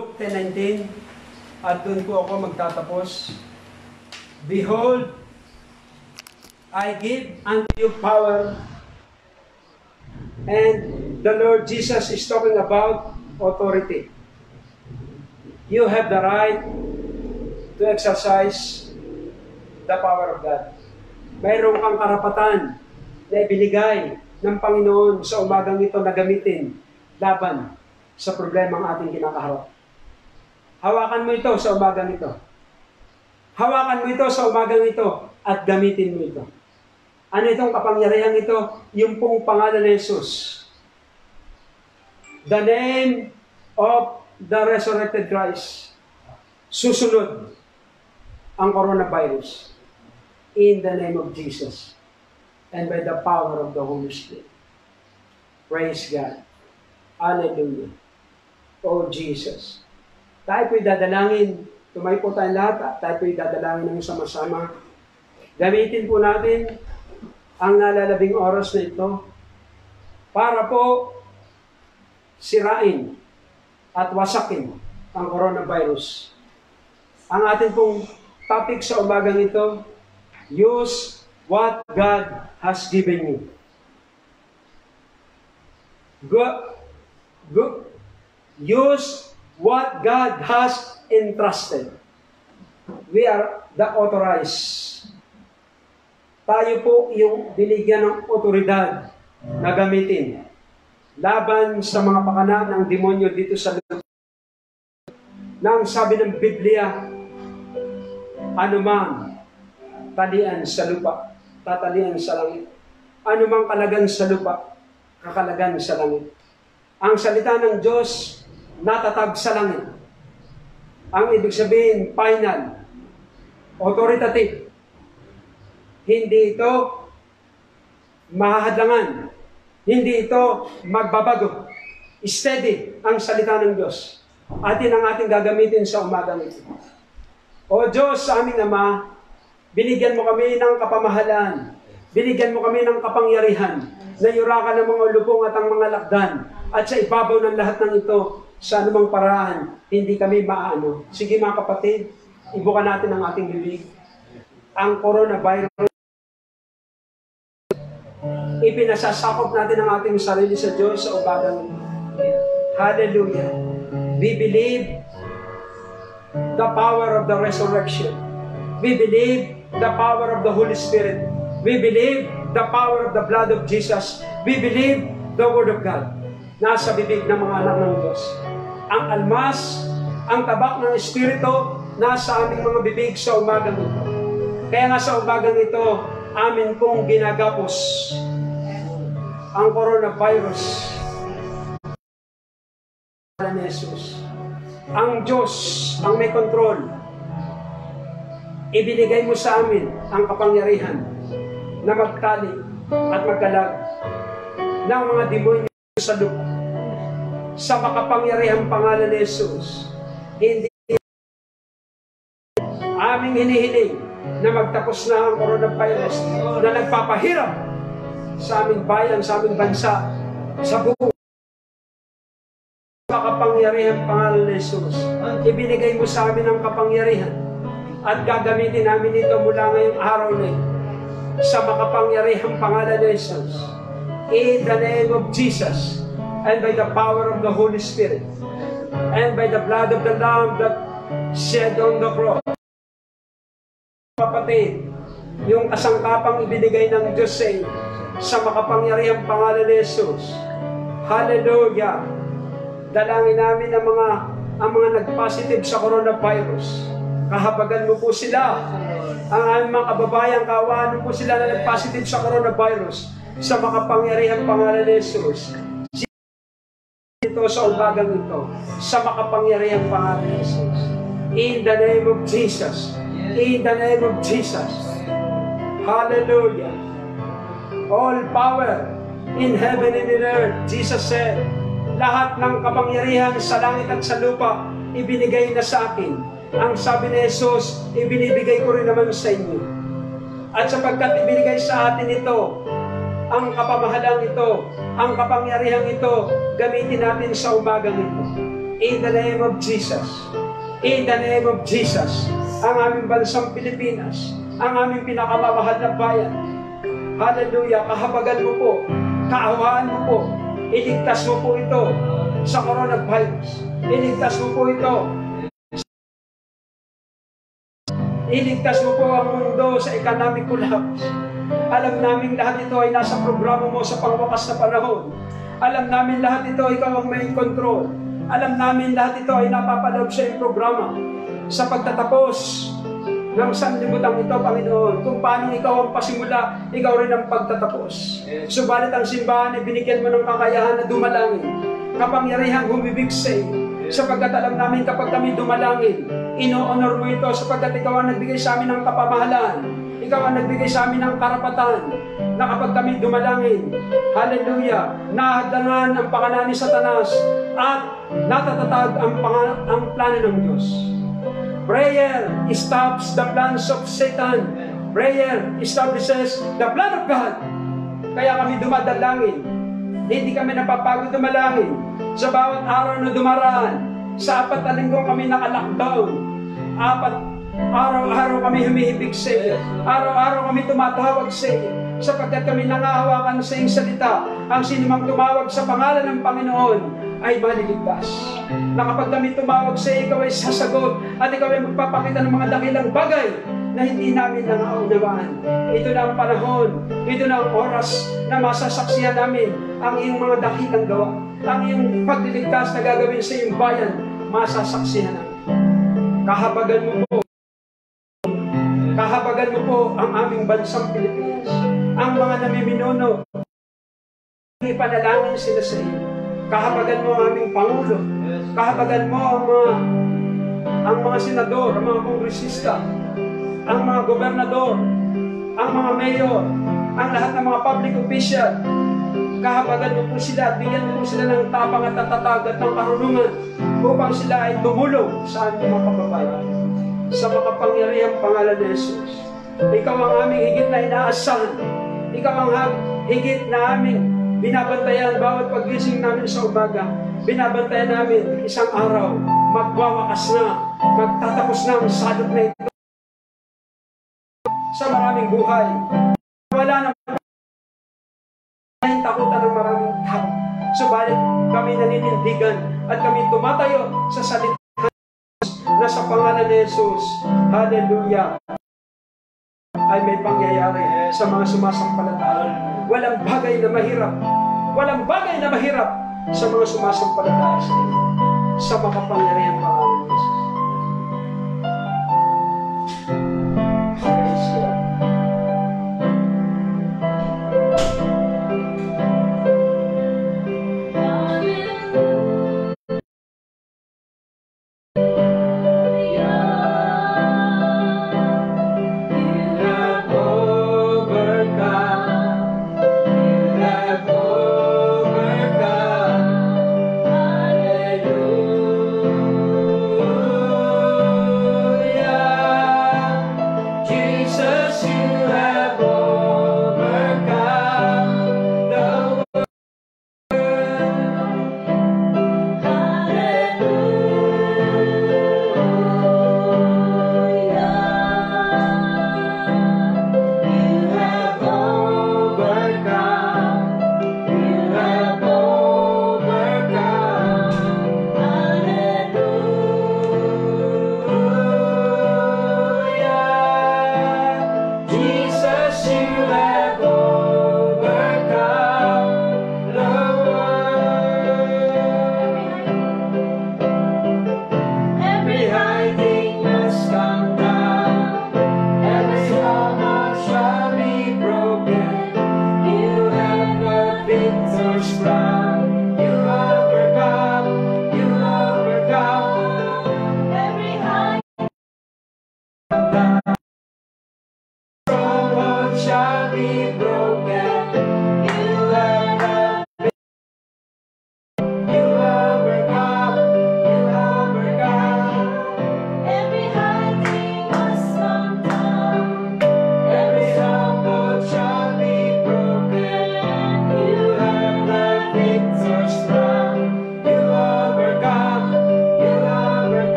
Luke 10:19, at doon po ako magtatapos. Behold, I give unto you power, and the Lord Jesus is talking about authority. You have the right to exercise the power of God. Mayroon kang karapatan na ibinigay ng Panginoon sa umagang ito na gamitin laban sa problema ang ating kinakaharap. Hawakan mo ito sa umagang ito. Hawakan mo ito sa umagang ito at gamitin mo ito. Ano itong kapangyarihan ito? Yung pong pangalan ni Jesus. The name of the resurrected Christ. Susunod ang coronavirus. In the name of Jesus. And by the power of the Holy Spirit. Praise God. Hallelujah. Oh Jesus. Tayo po'y dadalangin. Tumayo po tayong lahat. Tayo po'y dadalangin ng sama-sama. Gamitin po natin ang nalalabing oras na ito para po sirain at wasakin ang coronavirus. Ang ating pong topic sa umagang ito, use what God has given you. Use what God has entrusted. We are the authorized. Tayo po yung binigyan ng otoridad na gamitin laban sa mga pakana ng demonyo dito sa lupa. Nang sabi ng Biblia, anumang talian sa lupa, tatalian sa langit. Anumang kalagan sa lupa, kakalagan sa langit. Ang salita ng Diyos, natatag sa langit. Ang ibig sabihin, final, authoritative. Hindi ito mahahadlangan. Hindi ito magbabago. Steady ang salita ng Diyos. Atin ang ating gagamitin sa umagang ito. O Diyos, sa aming Ama, binigyan mo kami ng kapamahalan. Binigyan mo kami ng kapangyarihan na yurakan ng mga lubong at ang mga lakdan. At sa ibabaw ng lahat ng ito, sa anumang paraan, hindi kami maano. Sige mga kapatid, ibuka natin ang ating bibig. Ang coronavirus, ipinasasakop natin ang ating sarili sa Diyos sa umagang ito. Hallelujah. We believe the power of the resurrection. We believe the power of the Holy Spirit. We believe the power of the blood of Jesus. We believe the Word of God. Nasa bibig ng mga anak ng Diyos. Ang almas, ang tabak ng Espiritu, nasa aming mga bibig sa umagang ito. Kaya nga sa umagang ito, amin pong ginagapos ang coronavirus. Ni Jesus. Ang Diyos, ang may control, ibinigay mo sa amin ang kapangyarihan na magtali at magkalag ng mga demonyo sa lupa. Sa makapangyarihang pangalan ni Jesus, hindi aming hinihiling na magtapos na ang coronavirus na nagpapahirap sa aming bayan, sa aming bansa, sa buong makapangyarihang pangalan ni Jesus. Ibinigay mo sa amin ang kapangyarihan at gagamitin namin ito mula ngayong araw na ito sa makapangyarihang pangalan ni Jesus. In the name of Jesus and by the power of the Holy Spirit and by the blood of the Lamb that shed on the cross. Kapatid, yung kasangkapang ibinigay ng Diyos sa makapangyarihang pangalan ni Jesus. Hallelujah! Dalangin namin ang mga nag-positive sa coronavirus. Kahabagan mo po sila. Ang aming mga kababayang kaawaan mo po sila na nag-positive sa coronavirus sa makapangyarihang pangalan ni Jesus. Ito sa umagang ito, sa makapangyarihang pangalan ni Jesus. In the name of Jesus. In the name of Jesus. Hallelujah. All power in heaven and in earth, Jesus said, lahat ng kapangyarihan sa langit at sa lupa, ibinigay na sa akin. Ang sabi ni Jesus, ibinibigay ko rin naman sa inyo. At sapagkat ibinigay sa atin ito, ang kapamahalang ito, ang kapangyarihang ito, gamitin natin sa umagang ito. In the name of Jesus. In the name of Jesus. Ang aming bansang Pilipinas, ang aming pinakamamahal na bayan. Hallelujah. Kahabagan mo po, kaawaan mo po, iligtas mo po ito sa coronavirus. Iligtas mo po ito. Iligtas mo po ang mundo sa economic collapse. Alam namin lahat ito ay nasa programa mo sa pangwakas na panahon. Alam namin lahat ito, ikaw ang may control. Alam namin lahat ito ay napapaloob sa iyong programa. Sa pagtatapos ng sanlibutan ito, Panginoon, kung paano ikaw ang pasimula, ikaw rin ang pagtatapos. Subalit ang simbahan ay binigyan mo ng kakayahan na dumalangin, kapangyarihang humibig sa iyo. Sapagkat alam namin kapag kami dumalangin, ino-honor mo ito sapagkat ikaw ang nagbigay sa amin ng kapamahalaan. Ikaw ang nagbigay sa amin ng karapatan na kapag kami dumalangin, hallelujah, nahadlangan ang pangalan ni Satanas at natatatag ang plano ng Diyos. Prayer stops the plans of Satan. Prayer establishes the plan of God. Kaya kami dumadalangin. Hindi kami napapagod dumalangin. Sa bawat araw na dumaraan, sa 4 na linggo kami naka-lockdown. 4 araw-araw kami humihibig sa iyo. Araw-araw kami tumatawag sa iyo. Sapagkat kami nangahawakan sa iyong salita. Ang sinumang tumawag sa pangalan ng Panginoon ay maliligtas. Na kapag kami tumawag sa iyo, ikaw ay sasagot at ikaw ay magpapakita ng mga dakilang bagay na hindi namin nangaunawaan. Ito na ang panahon, ito na ang oras na masasaksihan namin ang iyong mga dakilang gawa. Ang iyong pagliligtas na gagawin sa iyong bayan, masasaksihan namin. Kahabagan mo po. Kahabagan mo po ang aming bansang Pilipinas. Ang mga namiminuno, ipanalangin sila sa iyo. Kahabagan mo ang aming Pangulo. Kahabagan mo ang mga senador, ang mga kongresista, ang mga gobernador, ang mga mayor, ang lahat ng mga public official. Kahabagan mo po sila at bigyan mo po sila ng tapang at tatatag at ng karunungan upang sila ay tumulong sa aming mga kababayan. Sa makapangyarihang pangalan ni Jesus. Ikaw ang aming higit na inaasahan. Ikaw ang higit na aming binabantayan bawat paggising namin sa umaga. Binabantayan namin isang araw, magwawakas na, magtatapos na ang salot na ito sa maraming buhay. Wala na takutan ng maraming tao. Subalit kami naninindigan at kami tumatayo sa salita na sa pangalan ni Jesus, hallelujah, ay may pangyayari sa mga sumasampalataya. Walang bagay na mahirap. Walang bagay na mahirap sa mga sumasampalataya sa iyo. Sa makapangyarihang pangalan ni Jesus. Praise God.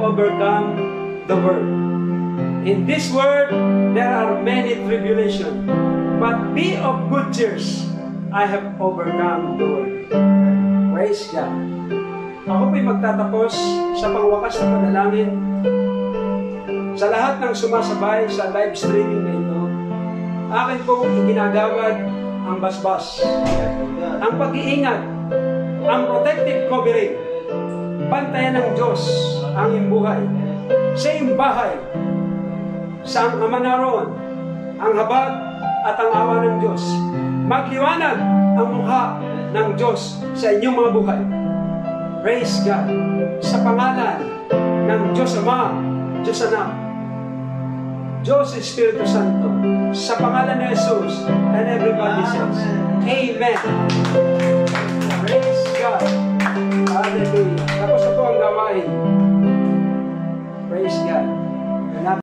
overcome the world. In this world, there are many tribulations. But be of good cheer. I have overcome the world. Praise God. Ako po'y magtatapos sa pangwakas na panalangin. Sa lahat ng sumasabay sa live streaming na ito, akin pong iginagawad ang basbas, ang pag-iingat, ang protective covering, bantayan ng Diyos ang iyong buhay, sa iyong bahay, sa ang ama naroon, ang habag at ang awa ng Diyos. Magliwanag ang mukha ng Diyos sa inyong mga buhay. Praise God. Sa pangalan ng Diyos Ama, Diyos Anak, Diyos Espiritu Santo, sa pangalan ni Jesus, and everybody says, Amen.